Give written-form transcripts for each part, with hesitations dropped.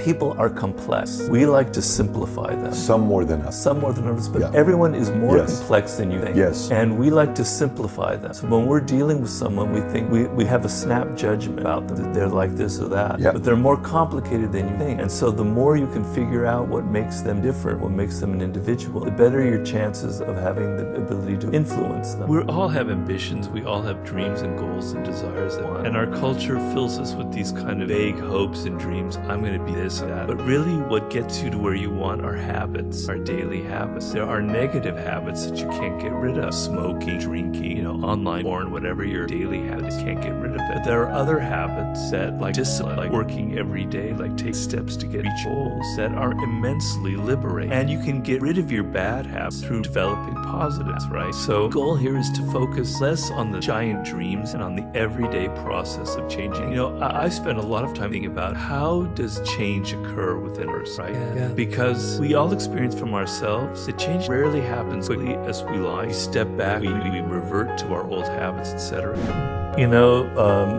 People are complex. We like to simplify them. Some more than others. Some more than others, but everyone is more complex than you think. Yes. And we like to simplify them. So when we're dealing with someone, we think we have a snap judgment about them, that they're like this or that. But they're more complicated than you think. And so the more you can figure out what makes them different, what makes them an individual, the better your chances of having the ability to influence them. We all have ambitions, we all have dreams and goals and desires, and our culture fills us with these kind of vague hopes and dreams. I'm going to be this or that. But really what gets you to where you want are habits, our daily habits. There are negative habits that you can't get rid of. Smoking, drinking, online porn, whatever your daily habits, can't get rid of it. But there are other habits that, like discipline, like working every day, like take steps to reach goals, that are immensely liberating. And you can get rid of your bad habits through developing positives, right? So the goal here is to focus less on the giant dreams and on the everyday process of changing. I spend a lot of time thinking about how does change occur within us, right? Because we all experience from ourselves that change rarely happens quickly as we lie. We step back, we revert to our old habits, etc.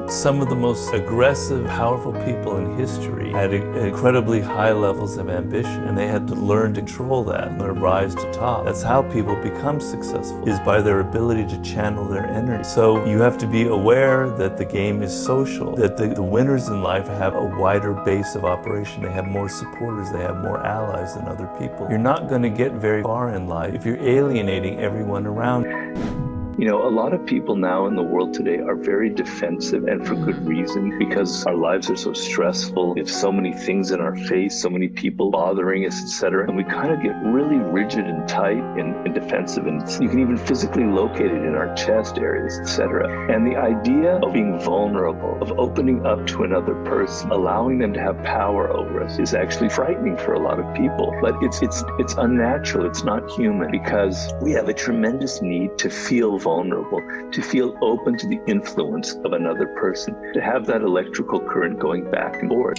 Some of the most aggressive, powerful people in history had incredibly high levels of ambition, and they had to learn to control that and rise to top. That's how people become successful, is by their ability to channel their energy. So you have to be aware that the game is social, that the winners in life have a wider base of operation. They have more supporters, they have more allies than other people. You're not going to get very far in life if you're alienating everyone around you. A lot of people now in the world today are very defensive, and for good reason, because our lives are so stressful. We have so many things in our face, so many people bothering us, etc. And we kind of get really rigid and tight and defensive, and you can even physically locate it in our chest areas, etc. And the idea of being vulnerable, of opening up to another person, allowing them to have power over us, is actually frightening for a lot of people. But it's unnatural, it's not human, because we have a tremendous need to feel vulnerable, to feel open to the influence of another person, to have that electrical current going back and forth.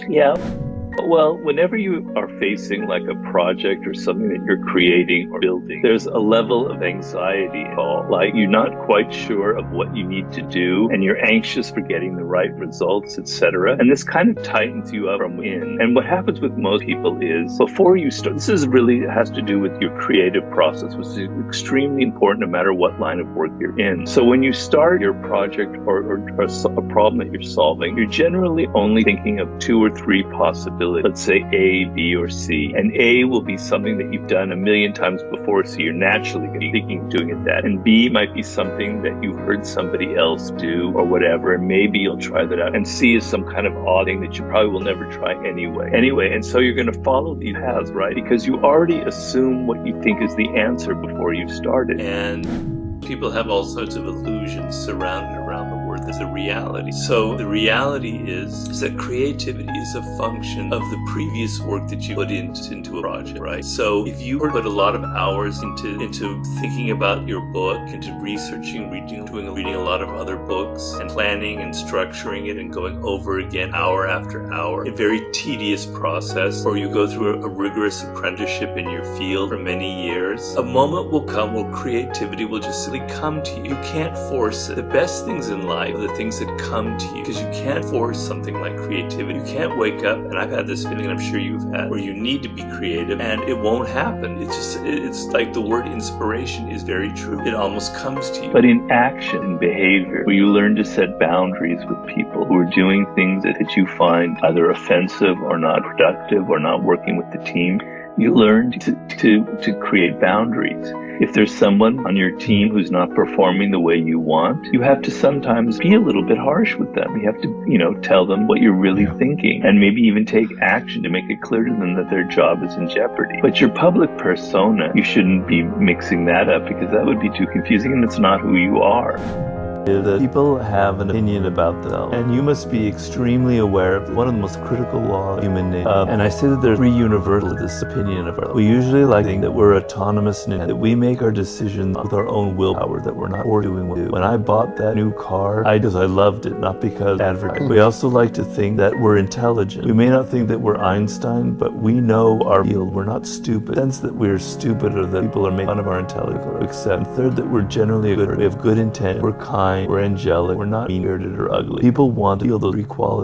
Well, whenever you are facing like a project or something that you're creating or building, there's a level of anxiety involved. Like you're not quite sure of what you need to do, and you're anxious for getting the right results, etc. And this kind of tightens you up from within. And what happens with most people is, before you start, this is really has to do with your creative process, which is extremely important no matter what line of work you're in. So when you start your project or a problem that you're solving, you're generally only thinking of 2 or 3 possibilities. Let's say A, B, or C. And A will be something that you've done a million times before, so you're naturally going to be thinking of doing it that. And B might be something that you've heard somebody else do or whatever, and maybe you'll try that out. And C is some kind of odd thing that you probably will never try anyway. And so you're going to follow these paths, right? Because you already assume what you think is the answer before you've started. And people have all sorts of illusions surrounded around the word. There's a reality. So the reality is that creativity is a function of the previous work that you put into a project, right? So if you put a lot of hours into thinking about your book, into researching, reading a lot of other books, and planning and structuring it and going over again hour after hour, a very tedious process, or you go through a rigorous apprenticeship in your field for many years, a moment will come where creativity will just simply come to you. You can't force it. The best things in life are the things that come to you, because you can't force something like creativity. You can't wake up, and I've had this feeling, and I'm sure you've had, where you need to be creative and it won't happen. It's like the word inspiration is very true. It almost comes to you. But in action and behavior, where you learn to set boundaries with people who are doing things that you find either offensive or not productive or not working with the team, you learn to create boundaries. If there's someone on your team who's not performing the way you want, you have to sometimes be a little bit harsh with them. You have to, tell them what you're really thinking, and maybe even take action to make it clear to them that their job is in jeopardy. But your public persona, you shouldn't be mixing that up, because that would be too confusing, and it's not who you are. That people have an opinion about themselves, and you must be extremely aware of one of the most critical laws of human nature. And I say that there's 3 universal to this opinion of ourselves. We usually like to think that we're autonomous and that we make our decisions with our own willpower, that we're not doing what we do. When I bought that new car, because I loved it, not because advertised. We also like to think that we're intelligent. We may not think that we're Einstein, but we know our field. We're not stupid. The sense that we're stupid or that people are making fun of our intelligence or accept. And third, that we're generally good. We have good intent. We're kind. We're angelic. We're not mean-spirited or ugly. People want to feel those 3 qualities.